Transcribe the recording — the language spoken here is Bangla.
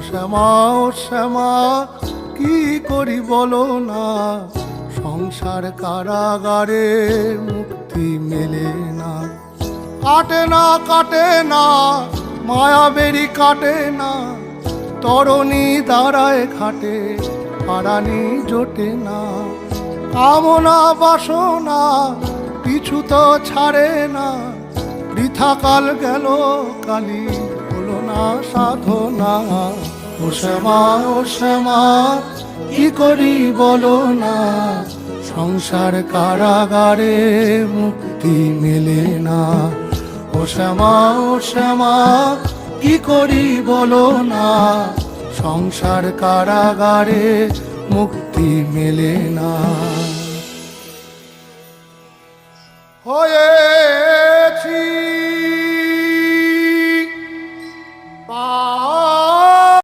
শ্যামা ও শ্যামা কি করি বলো না, সংসার কারাগারে মুক্তি মেলে না। কাটে না কাটে না মায়া বেরি কাটে না, তরণী দাঁড়ায় খাটে পারানি জোটে না। কামনা বাসনা পিছু তো ছাড়ে না, বৃথা কাল গেল কালি হলো না সাধনা। ও শ্যামা ও শ্যামা কি করি বলো না, সংসার কারাগারে মুক্তি মেলে না। ও শ্যামা ও শ্যামা কি করি বলো না, সংসার কারাগারে মুক্তি মেলে না। হয়েছি